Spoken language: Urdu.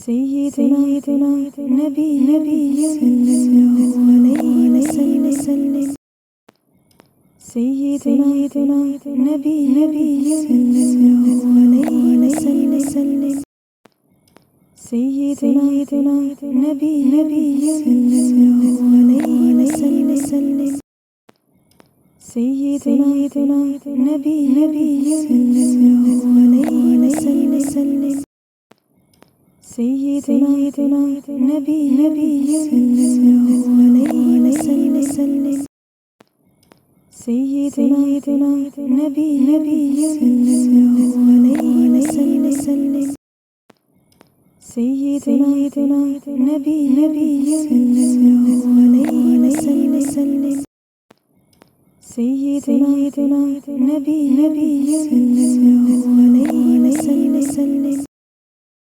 سيدنا نبي صلى الله عليه وسلم. سيدنا نبي صلى الله عليه وسلم. سيدنا نبي صلى الله عليه وسلم. سيدنا نبي صلى الله عليه وسلم. سيدنا نبي صلى الله عليه وسلم. سيدنا نبي صلى الله عليه وسلم. سيدنا نبي صلى الله عليه وسلم. سيدنا نبي صلى الله عليه وسلم.